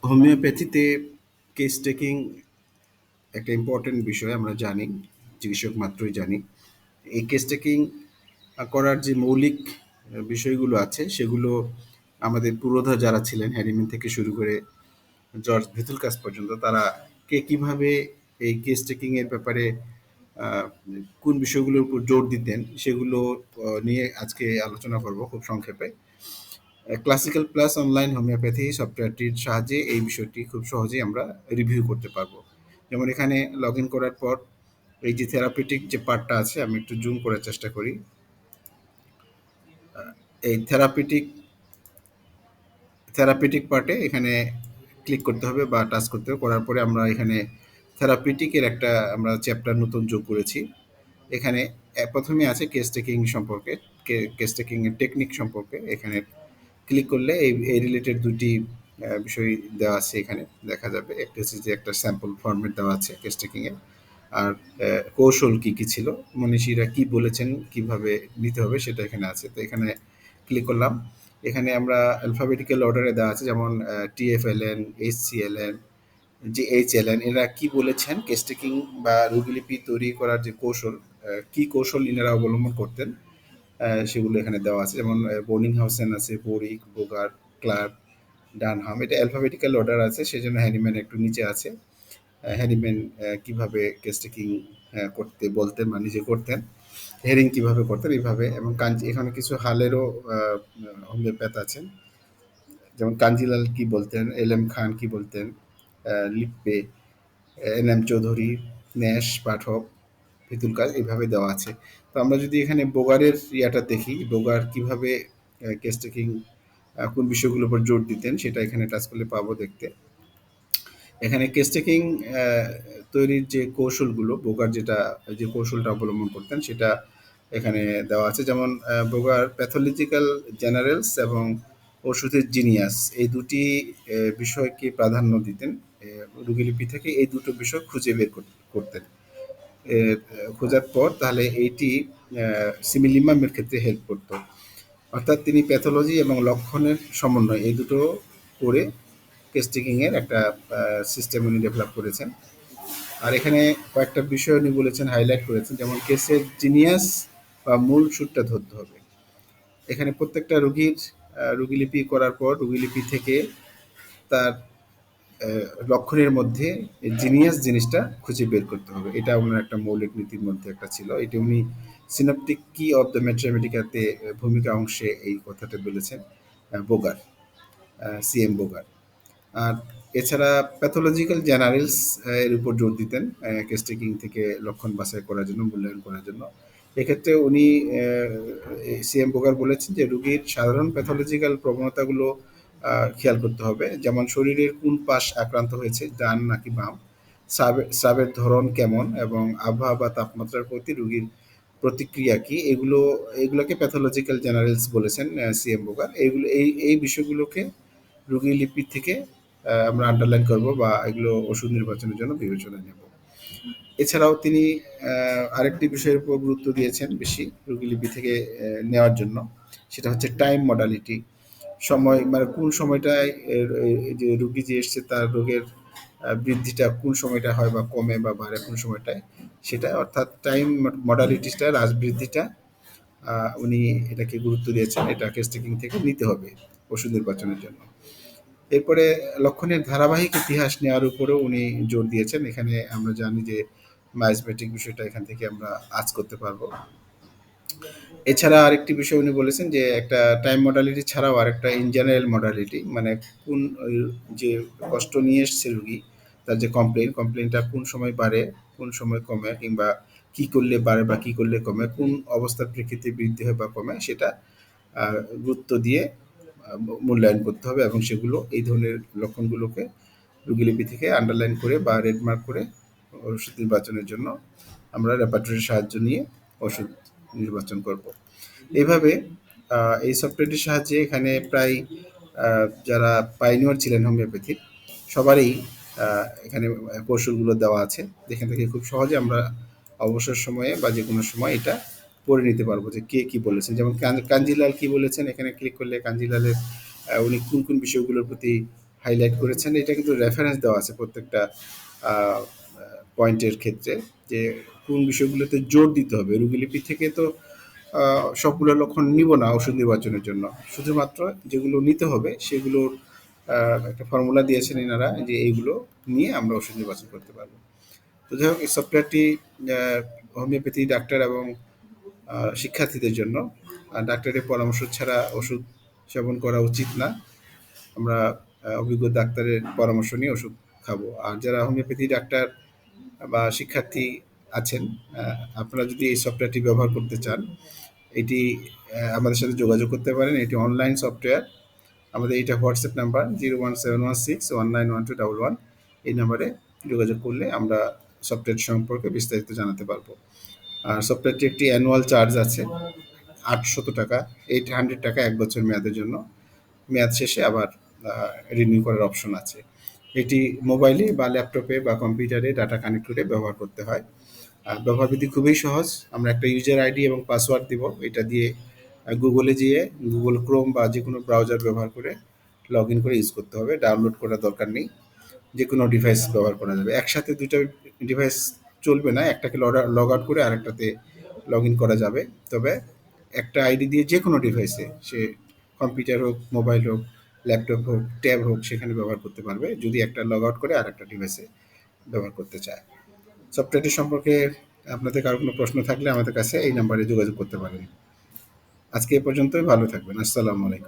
হোমিওপ্যাথিতে case taking একটা important বিষয়, আমরা জানি, চিকিৎসক মাত্রই জানি। এই কেস টেকিং করার যে মৌলিক বিষয়গুলো আছে সেগুলো আমাদের পুরোধা যারা ছিলেন, হ্যারিম্যান থেকে শুরু করে জর্জ ভিথুলকাস পর্যন্ত, তারা কে কিভাবে এই কেস টেকিং এর ব্যাপারে আহ, কোন বিষয়গুলোর উপর জোর দিতেন সেগুলো নিয়ে আজকে আলোচনা করব খুব সংক্ষেপে। ক্লাসিক্যাল প্লাস অনলাইন হোমিওপ্যাথি সফটওয়্যারটির সাহায্যে এই বিষয়টি খুব সহজেই আমরা রিভিউ করতে পারবো। যেমন এখানে লগ ইন করার পর এই যে থেরাপিউটিক যে পার্টটা আছে, আমি একটু জুম করার চেষ্টা করি। এই থেরাপিউটিক পার্টে এখানে ক্লিক করতে হবে বা টাচ করতে হবে। করার পরে আমরা এখানে থেরাপিউটিকের একটা আমরা চ্যাপ্টার নতুন যোগ করেছি। এখানে প্রথমে আছে কেস টেকিং সম্পর্কে, কেস টেকিং এর টেকনিক সম্পর্কে। এখানে ক্লিক করলে এই রিলেটেড দুটি বিষয় দেওয়া আছে, এখানে দেখা যাবে। একটা হচ্ছে যে একটা স্যাম্পল ফরম্যাট দেওয়া আছে কেস টেকিং এর, আর কৌশল কি কি ছিল, মনীষীরা কি বলেছেন কিভাবে নিতে হবে সেটা এখানে আছে। তো এখানে ক্লিক করলাম। এখানে আমরা অ্যালফাবেটিক্যাল অর্ডারে দেওয়া আছে, যেমন TFLN, HCLN, GHLN, এরা কি বলেছেন কেস টেকিং বা রোগীলিপি তৈরি করার যে কৌশল, কি কৌশল ইনারা অবলম্বন করতেন, সেগুলো এখানে দেওয়া আছে। যেমন বোর্নিং হাউসেন আছে, বোরিক, বোগার, ক্লার্ক, ডানহাম। এটা অ্যালফাবেটিক্যাল অর্ডার আছে, সেজন্য হ্যারিম্যান একটু নিচে আছে। হ্যারিম্যান কিভাবে কেস টেকিং করতে বলতেন বা নিজে করতেন, হেরিং কিভাবে করতেন এইভাবে। এবং এখানে কিছু হালেরও হোমিওপ্যাথ আছেন, যেমন কাঞ্জিলাল কি বলতেন, LM খান কি বলতেন, লিপ্পে, NM চৌধুরী, ন্যাশ, পাঠক, ভিতুলকার, এইভাবে দেওয়া আছে। তো আমরা যদি এখানে বোগারের ইয়াটা দেখি, বোগার কিভাবে কেস টেকিং কোন বিষয়গুলোর উপর জোর দিতেন, সেটা এখানে টাচ করলে পাবো দেখতে। এখানে কেস টেকিং তৈরির যে কৌশলগুলো, বোগার যে কৌশলটা অবলম্বন করতেন সেটা এখানে দেওয়া আছে। যেমন বোগার প্যাথোলজিক্যাল জেনারেলস এবং ওষুধের জিনিয়াস, এই দুটি বিষয়কে প্রাধান্য দিতেন। রোগীলিপি থেকে এই দুটো বিষয় খুঁজে বের করতেন। খোঁজার পর তাহলে এইটি সিমিলিমামের ক্ষেত্রে হেল্প করতো। অর্থাৎ তিনি প্যাথোলজি এবং লক্ষণের সমন্বয় এই দুটো করে কেস টেকিংয়ের একটা সিস্টেম উনি ডেভেলপ করেছেন। আর এখানে কয়েকটা বিষয় উনি বলেছেন, হাইলাইট করেছেন, যেমন কেসের জিনিয়াস বা মূল সুরটা ধরতে হবে। এখানে প্রত্যেকটা রোগীর রোগীলিপি করার পর রোগীলিপি থেকে তার লক্ষণের মধ্যে জিনিয়াস জিনিসটা খুঁজে বের করতে হবে। এটা ওনার একটা মৌলিক নীতির মধ্যে একটা ছিল। এটা উনি সিনাপটিক কি অফ দ্য ম্যাথমেটিকাতে ভূমিকা অংশে এই কথাটা বলেছেন বোগার, CM বোগার। আর এছাড়া প্যাথোলজিক্যাল জেনারেলস এর উপর জোর দিতেন কেস টেকিং থেকে লক্ষণ বাছাই করার জন্য, মূল্যায়ন করার জন্য। এক্ষেত্রে উনি CM বোগার বলেছেন যে রোগীর সাধারণ প্যাথোলজিক্যাল প্রবণতাগুলো খেয়াল করতে হবে, যেমন শরীরের কোন পাশ আক্রান্ত হয়েছে, ডান নাকি বাম, স্রাবের ধরন কেমন, এবং আবহাওয়া বা তাপমাত্রার প্রতি রোগীর প্রতিক্রিয়া কি, এগুলোকে প্যাথোলজিক্যাল জেনারেলস বলেছেন CM বোগার। এইগুলো এই বিষয়গুলোকে রোগী লিপি থেকে আমরা আন্ডারলাইন করব বা এগুলো ওষুধ নির্বাচনের জন্য বিবেচনায় নেব। এছাড়াও তিনি আরেকটি বিষয়ের উপর গুরুত্ব দিয়েছেন বেশি রোগীলিপি থেকে নেওয়ার জন্য, সেটা হচ্ছে টাইম মডালিটি। সময়, মানে কোন সময়টায় যে রোগী যে এসছে তার রোগের বৃদ্ধিটা কোন সময়টা হয় বা কমে বা বাড়ে কোন সময়টায়, সেটা অর্থাৎ টাইম মডালিটিসটা, হ্রাস বৃদ্ধিটা উনি এটাকে গুরুত্ব দিয়েছেন। এটা কেস টেকিং থেকে নিতে হবে ওষুধ নির্বাচনের জন্য। এরপরে লক্ষণের ধারাবাহিক ইতিহাস নেওয়ার উপরেও উনি জোর দিয়েছেন। এখানে আমরা জানি যে মাইজমেটিক বিষয়টা এখান থেকে আমরা আজ করতে পারবো। এছাড়া আরেকটি বিষয় উনি বলেছেন যে একটা টাইম মডালিটি ছাড়াও আরেকটা ইন জেনারেল মডালিটি, মানে কোন যে কষ্ট নিয়ে এসছে রুগী, তার যে কমপ্লেনটা কোন সময় বাড়ে, কোন সময় কমে, কিংবা কি করলে বাড়ে বা কি করলে কমে, কোন অবস্থার প্রেক্ষিতে বৃদ্ধি হয় বা কমে, সেটা গুরুত্ব দিয়ে মূল্যায়ন করতে হবে। এবং সেগুলো, এই ধরনের লক্ষণগুলোকে রোগীলিপি থেকে আন্ডারলাইন করে বা রেড মার্ক করে ওষুধ নির্বাচনের জন্য আমরা রেপার্টরির সাহায্য নিয়ে ওষুধ নির্বাচন করব। এইভাবে এই সফটওয়্যারটির সাহায্যে এখানে প্রায় যারা পাইনিয়র ছিলেন হোমিওপ্যাথির, সবারই এখানে কৌশলগুলো দেওয়া আছে, যেখান থেকে খুব সহজে আমরা অবসর সময়ে বা যে কোনো সময় এটা পড়ে নিতে পারবো যে কে কি বলেছেন। যেমন কাঞ্জিলাল কি বলেছেন, এখানে ক্লিক করলে কাঞ্জিলালের উনি কোন কোন বিষয়গুলোর প্রতি হাইলাইট করেছেন, এটা কিন্তু রেফারেন্স দেওয়া আছে প্রত্যেকটা পয়েন্টের ক্ষেত্রে, যে কোন বিষয়গুলোতে জোর দিতে হবে। রোগীলিপি থেকে তো সবগুলো লক্ষণ নিব না ওষুধ নির্বাচনের জন্য, শুধুমাত্র যেগুলো নিতে হবে সেগুলোর একটা ফর্মুলা দিয়েছেন এনারা, যে এইগুলো নিয়ে আমরা ওষুধ নির্বাচন করতে পারবো। তো যাই হোক, এই সফটওয়্যারটি হোমিওপ্যাথি ডাক্তার এবং শিক্ষার্থীদের জন্য। আর ডাক্তারের পরামর্শ ছাড়া ওষুধ সেবন করা উচিত না। আমরা অভিজ্ঞ ডাক্তারের পরামর্শ নিয়ে ওষুধ খাবো। আর যারা হোমিওপ্যাথি ডাক্তার বা শিক্ষার্থী আছেন, আপনারা যদি এই সফটওয়্যারটি ব্যবহার করতে চান, এটি আমাদের সাথে যোগাযোগ করতে পারেন। এটি অনলাইন সফটওয়্যার। আমাদের এটা হোয়াটসঅ্যাপ নাম্বার 01716191211, এই নাম্বারে যোগাযোগ করলে আমরা সফটওয়্যার সম্পর্কে বিস্তারিত জানাতে পারবো। আর সফটওয়্যারটি একটি অ্যানুয়াল চার্জ আছে 800 টাকা, 800 টাকা 1 বছর মেয়াদের জন্য। মেয়াদ শেষে আবার রিনিউ করার অপশন আছে। এটি মোবাইলে বা ল্যাপটপে বা কম্পিউটারে ডাটা কানেক্ট করে ব্যবহার করতে হয়। ব্যবহারবিধি খুবই সহজ। আমরা একটা ইউজার আইডি এবং পাসওয়ার্ড দিব। এটা দিয়ে গুগলে যেয়ে গুগল ক্রোম বা যে কোনো ব্রাউজার ব্যবহার করে লগ ইন করে ইউজ করতে হবে। ডাউনলোড করার দরকার নেই। যে কোনো ডিভাইস ব্যবহার করা যাবে। একসাথে দুইটা ডিভাইস চলবে না। একটাকে লগ আউট করে আরেকটাতে লগ ইন করা যাবে। তবে একটা আইডি দিয়ে যে কোনো ডিভাইসে, সে কম্পিউটার হোক, মোবাইল হোক, ল্যাপটপ হোক, ট্যাব হোক, সেখানে ব্যবহার করতে পারবে, যদি একটা লগ আউট করে আরেকটা ডিভাইসে ব্যবহার করতে চায়। সফটওয়্যারটি সম্পর্কে আপনাদের কারো কোনো প্রশ্ন থাকলে আমাদের কাছে এই নাম্বারে যোগাযোগ করতে পারেন। আজকে এ পর্যন্তই। ভালো থাকবেন। আসসালামু আলাইকুম।